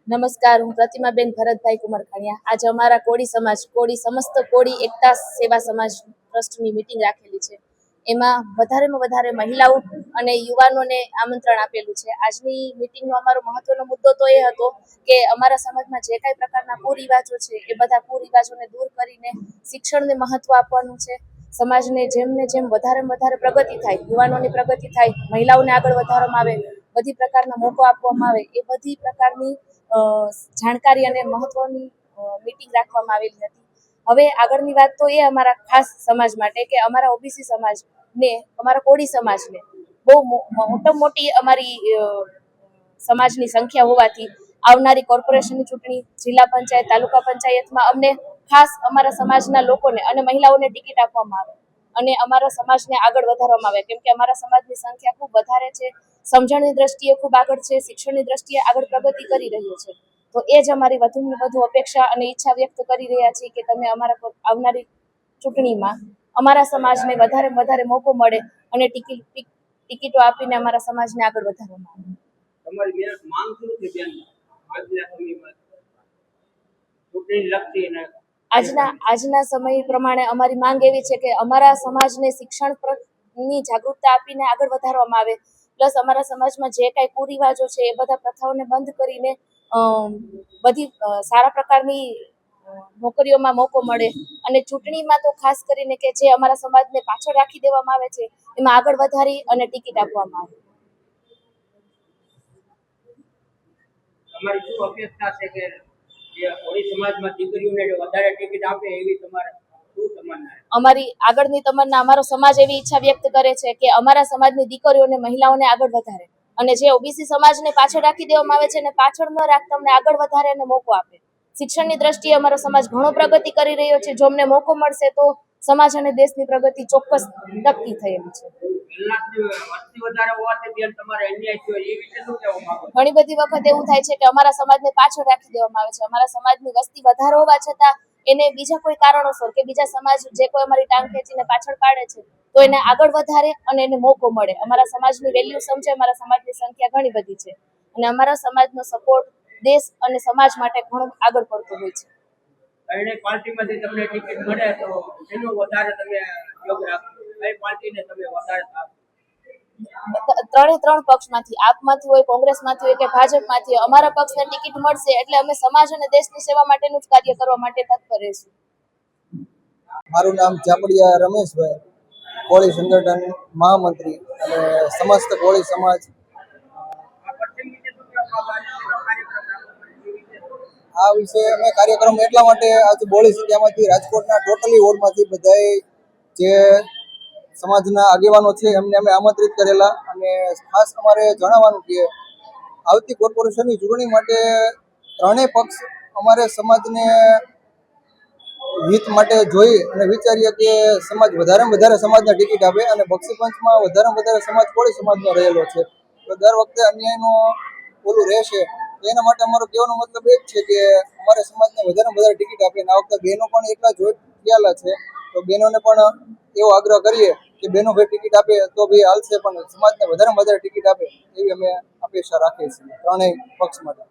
નમસ્કાર, હું પ્રતિમાબેન ભરતભાઈ કુમારખાણીયા. આજે અમારા કોળી સમાજ સમસ્ત કોળી એકતા સેવા સમાજ ટ્રસ્ટની મીટિંગ રાખેલી છે. એમાં વધારેમાં વધારે મહિલાઓ અને યુવાનોને આમંત્રણ આપેલું છે. આજની મીટિંગનો અમારો મહત્વનો મુદ્દો તો એ હતો કે અમારા સમાજમાં જે કાંઈ પ્રકારના કુરિવાજો છે એ બધા કુરિવાજોને દૂર કરીને શિક્ષણને મહત્વ આપવાનું છે. સમાજને જેમ વધારે પ્રગતિ થાય, યુવાનોની પ્રગતિ થાય, મહિલાઓને આગળ વધારવામાં આવે, બધી પ્રકારના મોકો આપવામાં આવે, એ બધી પ્રકારની જાણકારી અને મહત્વની મીટિંગ રાખવામાં આવેલી હતી. હવે આગળની વાત તો એ અમારા ખાસ સમાજ માટે કે અમારા ઓબીસી સમાજને, અમારા કોળી સમાજને બહુ મોટી અમારી સમાજની સંખ્યા હોવાથી આવનારી કોર્પોરેશનની ચૂંટણી, જિલ્લા પંચાયત, તાલુકા પંચાયતમાં અમને ખાસ અમારા સમાજના લોકોને અને મહિલાઓને ટિકિટ આપવામાં આવે અને અમારા સમાજને આગળ વધારવામાં આવે, કેમ કે અમારા સમાજની સંખ્યા ખૂબ વધારે છે, સમજણની દ્રષ્ટિએ ખૂબ આગળ છે, શિક્ષણની દ્રષ્ટિએ આગળ પ્રગતિ કરી રહ્યું છે. તો એ જ અમારી વધુને વધુ અપેક્ષા અને ઈચ્છા વ્યક્ત કરી રહ્યા છીએ કે તમે અમારા આવનારી ચૂંટણીમાં અમારા સમાજને વધારે મોકો મળે અને ટિકિટો આપીને અમારા સમાજને આગળ વધારવામાં આવે. તમારી માંગ શું છે બેન આજના સમયમાં ચૂંટણી લગતી ને આજના સમય પ્રમાણે અમારી માંગ એવી છે કે અમારા સમાજને શિક્ષણની જાગૃતતા આપીને આગળ વધારવામાં આવે, પ્લસ અમારા સમાજમાં જે કાંઈ કુરિવાજો છે એ બધા પ્રથાઓને બંધ કરીને બધી સારા પ્રકારની નોકરીઓમાં મોકો મળે અને ચૂંટણીમાં તો ખાસ કરીને કે જે અમારા સમાજને પાછળ રાખી દેવામાં આવે છે એમાં આગળ વધારી અને ટિકિટ આપવામાં આવે. તમારી શું અપેક્ષા છે કે જે કોળી સમાજમાં દીકરીઓને વધારે ટિકિટ આપે એવી તમારે શું તમન્ના છે? અમારી આગળની તમન્ના, અમારો સમાજ એવી ઈચ્છા વ્યક્ત કરે છે કે અમારા સમાજની દીકરીઓને, મહિલાઓને આગળ વધારે અને જે ઓબીસી સમાજને પાછળ રાખી દેવામાં આવે છે એને પાછળ ન રાખતા અમને આગળ વધારે અને મોકો આપે. શિક્ષણની દ્રષ્ટિએ અમારો સમાજ ઘણો પ્રગતિ કરી રહ્યો છે. જો અમને મોકો મળશે તો સમાજ અને દેશની પ્રગતિ ચોક્કસ નક્કી થયેલી છે. ઘણી બધી વખત એવું થાય છે કે અમારા સમાજને પાછળ રાખી દેવામાં આવે છે. અમારા સમાજની વસ્તી વધારે હોવા છતાં એને બીજા કોઈ કારણોસર કે બીજા સમાજ જે કોઈ અમારી ટાંગ ખેંચીને પાછળ પાડે છે તો એને આગળ વધારે અને એને મોકો મળે. અમારા સમાજની વેલ્યુ સમજે. અમારા સમાજની સંખ્યા ઘણી બધી છે અને અમારા સમાજનો સપોર્ટ દેશ અને સમાજ માટે ઘણો આગળ પડતો હોય છે. કઈ પાર્ટીમાંથી તમને ટિકિટ મળે તો એનું વધારે તમે યોગ રાખો? કઈ પાર્ટીને તમે વધારે ત્રણ પક્ષમાંથી, આપમાંથી હોય, કોંગ્રેસમાંથી હોય કે ભાજપમાંથી હોય, અમારા પક્ષને ટિકિટ મળશે એટલે અમે સમાજ અને દેશની સેવા માટેનું જ કાર્ય કરવા માટે તત્પર રહીશું. મારું નામ ચાપડિયા રમેશભાઈ, કોળી સંગઠન મહામંત્રી અને સમસ્ત કોળી સમાજ. આ વિશે અમે કાર્યક્રમ એટલા માટે આજે બોલી શક્યામાંથી રાજકોટના ટોટલી વોર્ડમાંથી બધાએ જે સમાજના આગેવાનો છે એમને અમે આમંત્રિત કરેલા અને ખાસ અમારે જણાવવાનું કે આવતી કોર્પોરેશનની ચૂંટણી માટે ત્રણેય પક્ષ અમારે સમાજને હિત માટે જોઈ અને વિચારીએ કે સમાજ વધારેમાં વધારે સમાજને ટિકિટ આપે અને બક્ષીપંચમાં વધારેમાં વધારે સમાજ કોળી સમાજનો રહેલો છે તો દર વખતે અન્યાયનો ઓલું રહેશે. તો એના માટે અમારો કહેવાનો મતલબ એ જ છે કે અમારે સમાજને વધારેમાં વધારે ટિકિટ આપે અને આ વખતે બહેનો પણ એટલા જોઈ ગયેલા છે તો બહેનોને પણ એવો આગ્રહ કરીએ કે બહેનો ભાઈ ટિકિટ આપે તો ભાઈ હાલશે, પણ સમાજને વધારેમાં વધારે ટિકિટ આપે એવી અમે અપેક્ષા રાખીએ છીએ ત્રણેય પક્ષ માટે.